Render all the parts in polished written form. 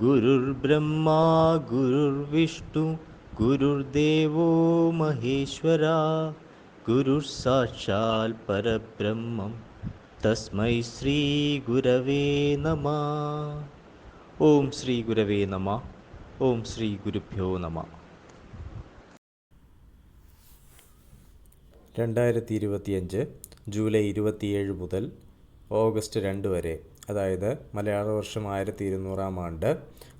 गुरुर्ब्रह्मा गुरुर्विष्णु गुरुर्देवो महेश्वरा गुरुः परब्रह्मं तस्मै श्रीगुरवे नमः. ഓം ശ്രീ ഗുരവേ നമ. ഓം ശ്രീ ഗുരുഭ്യോ നമ. 2025 ജൂലൈ 27 മുതൽ ഓഗസ്റ്റ് 2 വരെ, അതായത് മലയാള വർഷം 1200 ആണ്ട്,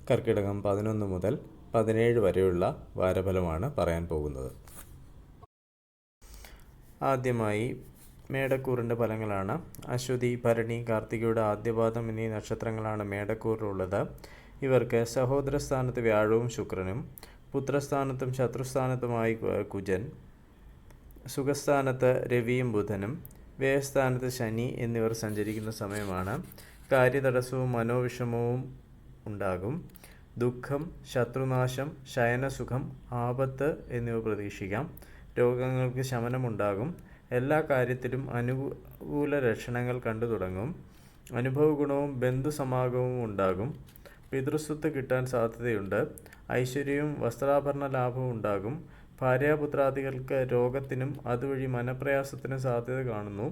കർക്കിടകം 11 മുതൽ 17 വരെയുള്ള വാരഫലമാണ് പറയാൻ പോകുന്നത്. ആദ്യമായി മേടക്കൂറിൻ്റെ ഫലങ്ങളാണ്. അശ്വതി, ഭരണി, കാർത്തികയുടെ ആദ്യപാദം എന്നീ നക്ഷത്രങ്ങളാണ് മേടക്കൂറിലുള്ളത്. ഇവർക്ക് സഹോദരസ്ഥാനത്ത് വ്യാഴവും ശുക്രനും, പുത്രസ്ഥാനത്തും ശത്രുസ്ഥാനത്തുമായി കുജൻ, സുഖസ്ഥാനത്ത് രവിയും ബുധനും, വ്യയസ്ഥാനത്ത് ശനി എന്നിവർ സഞ്ചരിക്കുന്ന സമയമാണ്. കാര്യതടസ്സവും മനോവിഷമവും ഉണ്ടാകും. ദുഃഖം, ശത്രുനാശം, ശയനസുഖം, ആപത്ത് എന്നിവ പ്രതീക്ഷിക്കാം. രോഗങ്ങൾക്ക് ശമനമുണ്ടാകും. എല്ലാ കാര്യത്തിലും അനുകൂല ലക്ഷണങ്ങൾ കണ്ടു തുടങ്ങും. അനുഭവഗുണവും ബന്ധുസമാഗമവും ഉണ്ടാകും. പിതൃസ്വത്ത് കിട്ടാൻ സാധ്യതയുണ്ട്. ഐശ്വര്യവും വസ്ത്രാഭരണ ലാഭവും ഉണ്ടാകും. ഭാര്യാപുത്രാദികൾക്ക് രോഗത്തിനും അതുവഴി മനപ്രയാസത്തിനും സാധ്യത കാണുന്നു.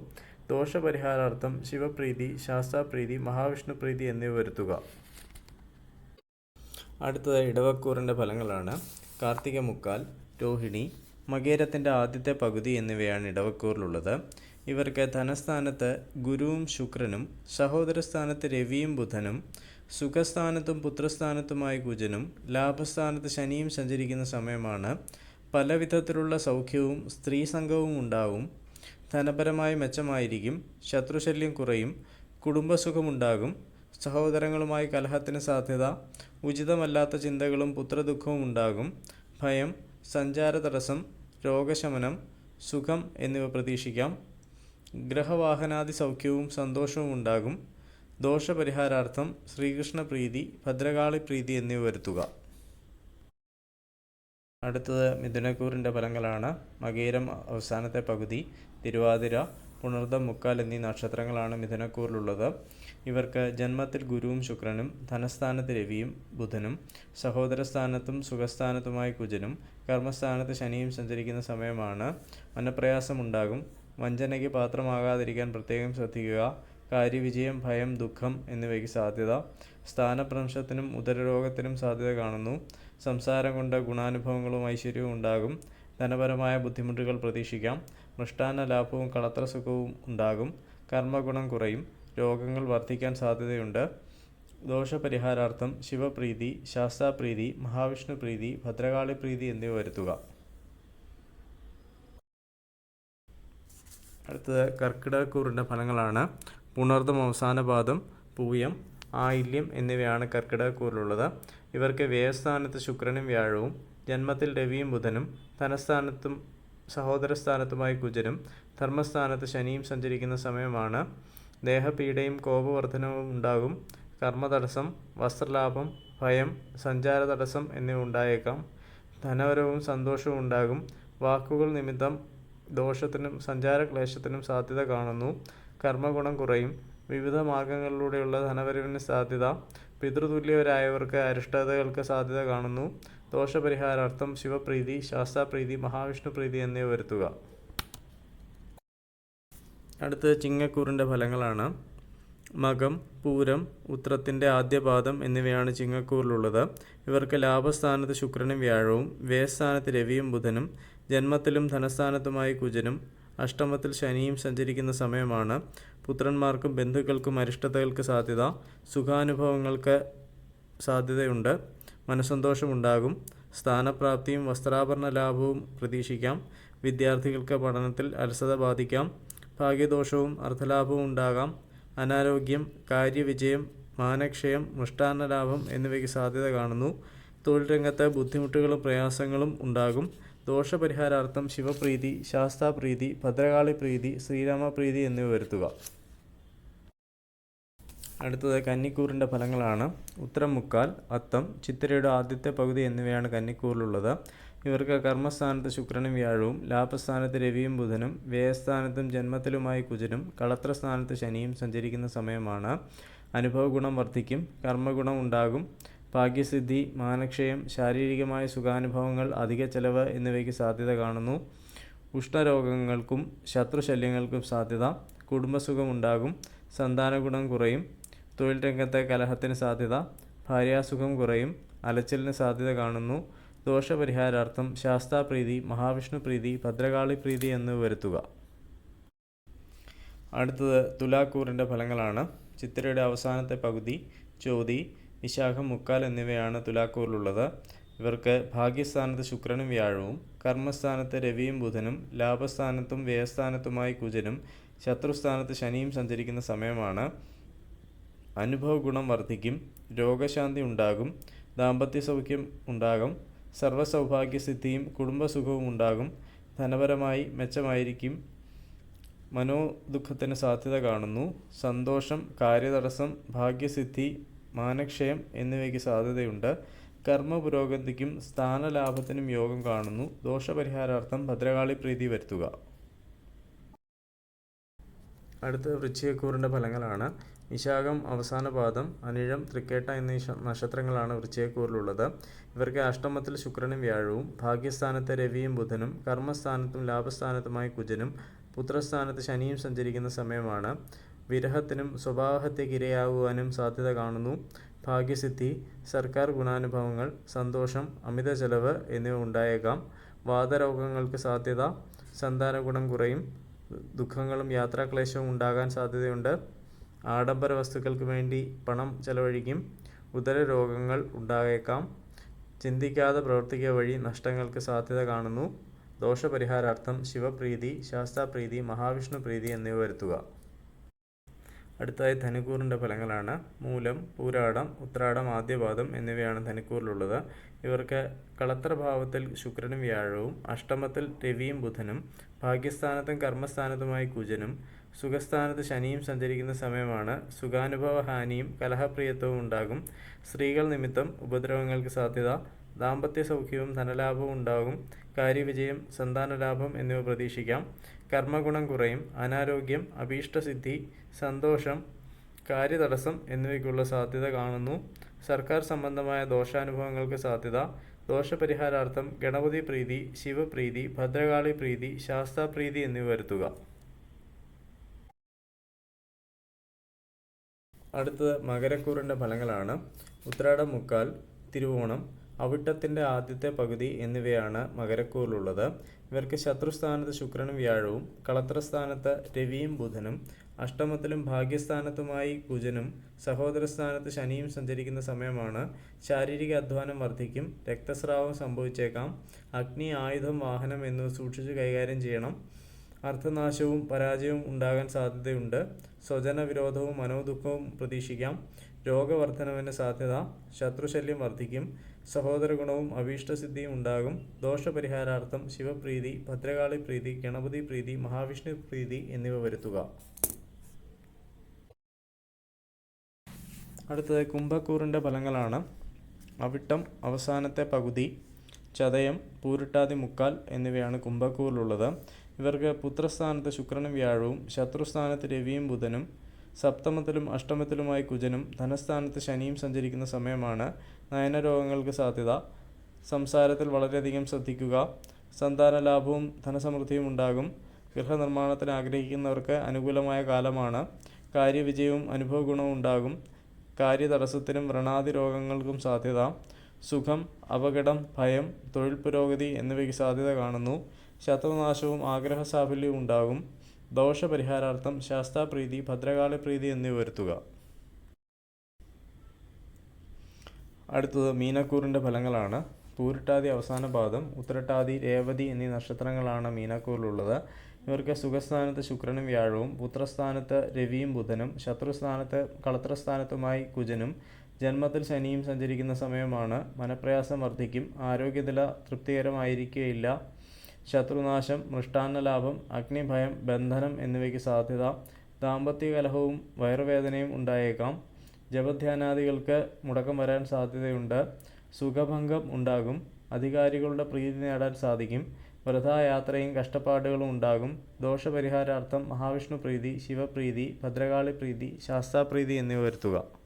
ദോഷപരിഹാരാർത്ഥം ശിവപ്രീതി, ശാസ്താപ്രീതി, മഹാവിഷ്ണുപ്രീതി എന്നിവ വരുത്തുക. അടുത്തത് ഇടവക്കൂറിൻ്റെ ഫലങ്ങളാണ്. കാർത്തിക മുക്കാൽ, രോഹിണി, മകേരത്തിൻ്റെ ആദ്യത്തെ പകുതി എന്നിവയാണ് ഇടവക്കൂറിലുള്ളത്. ഇവർക്ക് ധനസ്ഥാനത്ത് ഗുരുവും ശുക്രനും, സഹോദരസ്ഥാനത്ത് രവിയും ബുധനും, സുഖസ്ഥാനത്തും പുത്രസ്ഥാനത്തുമായി കുജനും, ലാഭസ്ഥാനത്ത് ശനിയും സഞ്ചരിക്കുന്ന സമയമാണ്. പല വിധത്തിലുള്ള സൗഖ്യവും സ്ത്രീസംഘവും ഉണ്ടാവും. ധനപരമായി മെച്ചമായിരിക്കും. ശത്രുശല്യം കുറയും. കുടുംബസുഖമുണ്ടാകും. സഹോദരങ്ങളുമായി കലഹത്തിന് സാധ്യത. ഉചിതമല്ലാത്ത ചിന്തകളും പുത്രദുഃഖവും ഉണ്ടാകും. ഭയം, സഞ്ചാര തടസ്സം, രോഗശമനം, സുഖം എന്നിവ പ്രതീക്ഷിക്കാം. ഗ്രഹവാഹനാദി സൗഖ്യവും സന്തോഷവും ഉണ്ടാകും. ദോഷപരിഹാരാർത്ഥം ശ്രീകൃഷ്ണപ്രീതി, ഭദ്രകാളിപ്രീതി എന്നിവ വരുത്തുക. അടുത്തത് മിഥുനക്കൂറിൻ്റെ ഫലങ്ങളാണ്. മകേരം അവസാനത്തെ പകുതി, തിരുവാതിര, പുണർദം മുക്കാൽ എന്നീ നക്ഷത്രങ്ങളാണ് മിഥുനക്കൂറിലുള്ളത്. ഇവർക്ക് ജന്മത്തിൽ ഗുരുവും ശുക്രനും, ധനസ്ഥാനത്ത് രവിയും ബുധനും, സഹോദരസ്ഥാനത്തും സുഖസ്ഥാനത്തുമായി കുജനും, കർമ്മസ്ഥാനത്ത് ശനിയും സഞ്ചരിക്കുന്ന സമയമാണ്. മനപ്രയാസമുണ്ടാകും. വഞ്ചനയ്ക്ക് പാത്രമാകാതിരിക്കാൻ പ്രത്യേകം ശ്രദ്ധിക്കുക. കാര്യവിജയം, ഭയം, ദുഃഖം എന്നിവയ്ക്ക് സാധ്യത. സ്ഥാനഭ്രംശത്തിനും ഉദരരോഗത്തിനും സാധ്യത കാണുന്നു. സംസാരം കൊണ്ട് ഗുണാനുഭവങ്ങളും ഐശ്വര്യവും ഉണ്ടാകും. ധനപരമായ ബുദ്ധിമുട്ടുകൾ പ്രതീക്ഷിക്കാം. മൃഷ്ടാന്ന ലാഭവും കളത്രസുഖവും ഉണ്ടാകും. കർമ്മഗുണം കുറയും. രോഗങ്ങൾ വർദ്ധിക്കാൻ സാധ്യതയുണ്ട്. ദോഷപരിഹാരാർത്ഥം ശിവപ്രീതി, ശാസ്താപ്രീതി, മഹാവിഷ്ണുപ്രീതി, ഭദ്രകാളിപ്രീതി എന്നിവ വരുത്തുക. അടുത്തത് കർക്കിടകക്കൂറിൻ്റെ ഫലങ്ങളാണ്. പുണർദം അവസാന പാദം, പൂയം, ആയില്യം എന്നിവയാണ് കർക്കിടകക്കൂറിലുള്ളത്. ഇവർക്ക് വ്യയസ്ഥാനത്ത് ശുക്രനും വ്യാഴവും, ജന്മത്തിൽ രവിയും ബുധനും, ധനസ്ഥാനത്തും സഹോദരസ്ഥാനത്തുമായി കുജനും, ധർമ്മസ്ഥാനത്ത് ശനിയും സഞ്ചരിക്കുന്ന സമയമാണ്. ദേഹപീഡയും കോപവർദ്ധനവും ഉണ്ടാകും. കർമ്മതടസ്സം, വസ്ത്രലാഭം, ഭയം, സഞ്ചാര തടസ്സം എന്നിവ ഉണ്ടായേക്കാം. ധനപരവും സന്തോഷവും ഉണ്ടാകും. വാക്കുകൾ നിമിത്തം ദോഷത്തിനും സഞ്ചാരക്ലേശത്തിനും സാധ്യത കാണുന്നു. കർമ്മഗുണം കുറയും. വിവിധ മാർഗങ്ങളിലൂടെയുള്ള ധനവരവിന് സാധ്യത. പിതൃതുല്യരായവർക്ക് അരിഷ്ടതകൾക്ക് സാധ്യത കാണുന്നു. ദോഷപരിഹാരാർത്ഥം ശിവപ്രീതി, ശാസ്താപ്രീതി, മഹാവിഷ്ണുപ്രീതി എന്നിവ വരുത്തുക. അടുത്തത് ചിങ്ങക്കൂറിൻ്റെ ഫലങ്ങളാണ്. മകം, പൂരം, ഉത്രത്തിൻ്റെ ആദ്യപാദം എന്നിവയാണ് ചിങ്ങക്കൂറിലുള്ളത്. ഇവർക്ക് ലാഭസ്ഥാനത്ത് ശുക്രനും വ്യാഴവും, വ്യയസ്ഥാനത്ത് രവിയും ബുധനും, ജന്മത്തിലും ധനസ്ഥാനത്തുമായി കുജനും, അഷ്ടമത്തിൽ ശനിയും സഞ്ചരിക്കുന്ന സമയമാണ്. പുത്രന്മാർക്കും ബന്ധുക്കൾക്കും അരിഷ്ടതകൾക്ക് സാധ്യത. സുഖാനുഭവങ്ങൾക്ക് സാധ്യതയുണ്ട്. മനസ്സന്തോഷമുണ്ടാകും. സ്ഥാനപ്രാപ്തിയും വസ്ത്രാഭരണ ലാഭവും പ്രതീക്ഷിക്കാം. വിദ്യാർത്ഥികൾക്ക് പഠനത്തിൽ അലസത ബാധിക്കാം. ഭാഗ്യദോഷവും അർത്ഥലാഭവും ഉണ്ടാകാം. അനാരോഗ്യം, കാര്യവിജയം, മാനക്ഷയം, മൃഷ്ടാന്നലാഭം എന്നിവയ്ക്ക് സാധ്യത കാണുന്നു. തൊഴിൽ രംഗത്ത് ബുദ്ധിമുട്ടുകളും പ്രയാസങ്ങളും ഉണ്ടാകും. ദോഷപരിഹാരാർത്ഥം ശിവപ്രീതി, ശാസ്താപ്രീതി, ഭദ്രകാളിപ്രീതി, ശ്രീരാമപ്രീതി എന്നിവ വരുത്തുക. അടുത്തത് കന്നിക്കൂറിൻ്റെ ഫലങ്ങളാണ്. ഉത്തരം മുക്കാൽ, അത്തം, ചിത്തിരയുടെ ആദ്യത്തെ പകുതി എന്നിവയാണ് കന്നിക്കൂറിലുള്ളത്. ഇവർക്ക് കർമ്മസ്ഥാനത്ത് ശുക്രനും വ്യാഴവും, ലാഭസ്ഥാനത്ത് രവിയും ബുധനും, വ്യയസ്ഥാനത്തും ജന്മത്തിലുമായി കുജനും, കളത്രസ്ഥാനത്ത് ശനിയും സഞ്ചരിക്കുന്ന സമയമാണ്. അനുഭവഗുണം വർദ്ധിക്കും. കർമ്മഗുണം ഉണ്ടാകും. ഭാഗ്യസിദ്ധി, മാനക്ഷയം, ശാരീരികമായ സുഖാനുഭവങ്ങൾ, അധിക ചെലവ് എന്നിവയ്ക്ക് സാധ്യത കാണുന്നു. ഉഷ്ണരോഗങ്ങൾക്കും ശത്രുശല്യങ്ങൾക്കും സാധ്യത. കുടുംബസുഖം ഉണ്ടാകും. സന്താനഗുണം കുറയും. തൊഴിൽ രംഗത്തെ കലഹത്തിന് സാധ്യത. ഭാര്യാസുഖം കുറയും. അലച്ചിലിന് സാധ്യത കാണുന്നു. ദോഷപരിഹാരാർത്ഥം ശാസ്താപ്രീതി, മഹാവിഷ്ണുപ്രീതി, ഭദ്രകാളി പ്രീതി എന്നിവ വരുത്തുക. അടുത്തത് തുലാക്കൂറിൻ്റെ ഫലങ്ങളാണ്. ചിത്തിരയുടെ അവസാനത്തെ പകുതി, ചോതി, വിശാഖം, മുക്കാൽ എന്നിവയാണ് തുലാക്കൂറിലുള്ളത്. ഇവർക്ക് ഭാഗ്യസ്ഥാനത്ത് ശുക്രനും വ്യാഴവും, കർമ്മസ്ഥാനത്ത് രവിയും ബുധനും, ലാഭസ്ഥാനത്തും വ്യയസ്ഥാനത്തുമായി കുജനും, ശത്രുസ്ഥാനത്ത് ശനിയും സഞ്ചരിക്കുന്ന സമയമാണ്. അനുഭവഗുണം വർദ്ധിക്കും. രോഗശാന്തി ഉണ്ടാകും. ദാമ്പത്യ സൗഖ്യം ഉണ്ടാകും. സർവ്വസൗഭാഗ്യസിദ്ധിയും കുടുംബസുഖവും ഉണ്ടാകും. ധനപരമായി മെച്ചമായിരിക്കും. മനോദുഃഖത്തിന് സാധ്യത കാണുന്നു. സന്തോഷം, കാര്യതടസ്സം, ഭാഗ്യസിദ്ധി, മാനക്ഷയം എന്നിവയ്ക്ക് സാധ്യതയുണ്ട്. കർമ്മ പുരോഗതിക്കും സ്ഥാനലാഭത്തിനും യോഗം കാണുന്നു. ദോഷപരിഹാരാർത്ഥം ഭദ്രകാളി പ്രീതി വരുത്തുക. അടുത്ത വൃശ്ചികക്കൂറിൻ്റെ ഫലങ്ങളാണ്. വിശാഖം അവസാന പാദം, അനിഴം, തൃക്കേട്ട എന്നീ നക്ഷത്രങ്ങളാണ് വൃശ്ചികക്കൂറിലുള്ളത്. ഇവർക്ക് അഷ്ടമത്തിൽ ശുക്രനും വ്യാഴവും, ഭാഗ്യസ്ഥാനത്ത് രവിയും ബുധനും, കർമ്മസ്ഥാനത്തും ലാഭസ്ഥാനത്തുമായി കുജനും, പുത്രസ്ഥാനത്ത് ശനിയും സഞ്ചരിക്കുന്ന സമയമാണ്. വിരഹത്തിനും സ്വഭാവഹത്യയ്ക്ക് ഇരയാകുവാനും സാധ്യത കാണുന്നു. ഭാഗ്യസിദ്ധി, സർക്കാർ ഗുണാനുഭവങ്ങൾ, സന്തോഷം, അമിത ചെലവ് എന്നിവ ഉണ്ടായേക്കാം. വാതരോഗങ്ങൾക്ക് സാധ്യത. സന്താനഗുണം കുറയും. ദുഃഖങ്ങളും യാത്രാക്ലേശവും ഉണ്ടാകാൻ സാധ്യതയുണ്ട്. ആഡംബര വസ്തുക്കൾക്ക് വേണ്ടി പണം ചെലവഴിക്കും. ഉദരരോഗങ്ങൾ ഉണ്ടായേക്കാം. ചിന്തിക്കാതെ പ്രവർത്തിക്കുക വഴി നഷ്ടങ്ങൾക്ക് സാധ്യത കാണുന്നു. ദോഷപരിഹാരാർത്ഥം ശിവപ്രീതി, ശാസ്താപ്രീതി, മഹാവിഷ്ണുപ്രീതി എന്നിവ വരുത്തുക. അടുത്തതായി ധനുക്കൂറിൻ്റെ ഫലങ്ങളാണ്. മൂലം, പൂരാടം, ഉത്രാടം, ആദ്യപാദം എന്നിവയാണ് ധനുക്കൂറിലുള്ളത്. ഇവർക്ക് കളത്രഭാവത്തിൽ ശുക്രനും വ്യാഴവും, അഷ്ടമത്തിൽ രവിയും ബുധനും, ഭാഗ്യസ്ഥാനത്തും കർമ്മസ്ഥാനത്തുമായി കുജനും, സുഖസ്ഥാനത്ത് ശനിയും സഞ്ചരിക്കുന്ന സമയമാണ്. സുഖാനുഭവഹാനിയും കലഹപ്രിയത്വവും ഉണ്ടാകും. സ്ത്രീകൾ നിമിത്തം ഉപദ്രവങ്ങൾക്ക് സാധ്യത. ദാമ്പത്യ സൗഖ്യവും ധനലാഭവും ഉണ്ടാകും. കാര്യവിജയം, സന്താനലാഭം എന്നിവ പ്രതീക്ഷിക്കാം. കർമ്മഗുണം കുറയും. അനാരോഗ്യം, അഭീഷ്ടസിദ്ധി, സന്തോഷം, കാര്യതടസ്സം എന്നിവയ്ക്കുള്ള സാധ്യത കാണുന്നു. സർക്കാർ സംബന്ധമായ ദോഷാനുഭവങ്ങൾക്ക് സാധ്യത. ദോഷപരിഹാരാർത്ഥം ഗണപതി പ്രീതി, ശിവപ്രീതി, ഭദ്രകാളി പ്രീതി, ശാസ്താപ്രീതി എന്നിവ വരുത്തുക. അടുത്തത് മകരക്കൂറിൻ്റെ ഫലങ്ങളാണ്. ഉത്രാടം, മുക്കാൽ, തിരുവോണം, അവിട്ടത്തിൻ്റെ ആദ്യത്തെ പകുതി എന്നിവയാണ് മകരക്കൂറിലുള്ളത്. ഇവർക്ക് ശത്രുസ്ഥാനത്ത് ശുക്രനും വ്യാഴവും, കളത്രസ്ഥാനത്ത് രവിയും ബുധനും, അഷ്ടമത്തിലും ഭാഗ്യസ്ഥാനത്തുമായി കുജനും, സഹോദരസ്ഥാനത്ത് ശനിയും സഞ്ചരിക്കുന്ന സമയമാണ്. ശാരീരിക അധ്വാനം വർദ്ധിക്കും. രക്തസ്രാവം സംഭവിച്ചേക്കാം. അഗ്നി, ആയുധം, വാഹനം എന്നിവ സൂക്ഷിച്ച് കൈകാര്യം ചെയ്യണം. അർത്ഥനാശവും പരാജയവും ഉണ്ടാകാൻ സാധ്യതയുണ്ട്. സ്വജനവിരോധവും മനോദുഃഖവും പ്രതീക്ഷിക്കാം. രോഗവർദ്ധനവിന് സാധ്യത. ശത്രുശല്യം വർദ്ധിക്കും. സഹോദരഗുണവും അഭീഷ്ടസിദ്ധിയും ഉണ്ടാകും. ദോഷപരിഹാരാർത്ഥം ശിവപ്രീതി, ഭദ്രകാളി പ്രീതി, ഗണപതി പ്രീതി, മഹാവിഷ്ണു പ്രീതി എന്നിവ വരുത്തുക. അടുത്തത് കുംഭക്കൂറിൻ്റെ ഫലങ്ങളാണ്. അവിട്ടം അവസാനത്തെ പകുതി, ചതയം, പൂരിട്ടാതി, മുക്കാൽ എന്നിവയാണ് കുംഭക്കൂറിലുള്ളത്. ഇവർക്ക് പുത്രസ്ഥാനത്ത് ശുക്രനും വ്യാഴവും, ശത്രുസ്ഥാനത്ത് രവിയും ബുധനും, സപ്തമത്തിലും അഷ്ടമത്തിലുമായി കുജനും, ധനസ്ഥാനത്ത് ശനിയും സഞ്ചരിക്കുന്ന സമയമാണ്. നയനരോഗങ്ങൾക്ക് സാധ്യത. സംസാരത്തിൽ വളരെയധികം ശ്രദ്ധിക്കുക. സന്താനലാഭവും ധനസമൃദ്ധിയും ഉണ്ടാകും. ഗൃഹനിർമ്മാണത്തിന് ആഗ്രഹിക്കുന്നവർക്ക് അനുകൂലമായ കാലമാണ്. കാര്യവിജയവും അനുഭവഗുണവും ഉണ്ടാകും. കാര്യതടസ്സത്തിനും വ്രണാദി രോഗങ്ങൾക്കും സാധ്യത. സുഖം, അപകടം, ഭയം, തൊഴിൽ പുരോഗതി എന്നിവയ്ക്ക് സാധ്യത കാണുന്നു. ശത്രുനാശവും ആഗ്രഹസാഫല്യവും ഉണ്ടാകും. ദോഷപരിഹാരാർത്ഥം ശാസ്താപ്രീതി, ഭദ്രകാളി പ്രീതി എന്നിവ വരുത്തുക. അടുത്തത് മീനക്കൂറിൻ്റെ ഫലങ്ങളാണ്. പൂരിട്ടാതി അവസാന പാദം, ഉത്രട്ടാതി, രേവതി എന്നീ നക്ഷത്രങ്ങളാണ് മീനക്കൂറിലുള്ളത്. ഇവർക്ക് സുഖസ്ഥാനത്ത് ശുക്രനും വ്യാഴവും, പുത്രസ്ഥാനത്ത് രവിയും ബുധനും, ശത്രുസ്ഥാനത്ത് കളത്രസ്ഥാനത്തുമായി കുജനും, ജന്മത്തിൽ ശനിയും സഞ്ചരിക്കുന്ന സമയമാണ്. മനപ്രയാസം വർദ്ധിക്കും. ആരോഗ്യനില തൃപ്തികരമായിരിക്കുകയില്ല. ശത്രുനാശം, മൃഷ്ടാന്നലാഭം, അഗ്നിഭയം, ബന്ധനം എന്നിവയ്ക്ക് സാധ്യത. ദാമ്പത്യ കലഹവും വയറുവേദനയും ഉണ്ടായേക്കാം. ജപധ്യാനാദികൾക്ക് മുടക്കം വരാൻ സാധ്യതയുണ്ട്. സുഖഭംഗം ഉണ്ടാകും. അധികാരികളുടെ പ്രീതി നേടാൻ സാധിക്കും. വൃഥായാത്രയും കഷ്ടപ്പാടുകളും ഉണ്ടാകും. ദോഷപരിഹാരാർത്ഥം മഹാവിഷ്ണു പ്രീതി, ശിവപ്രീതി, ഭദ്രകാളി പ്രീതി, ശാസ്താപ്രീതി എന്നിവ വരുത്തുക.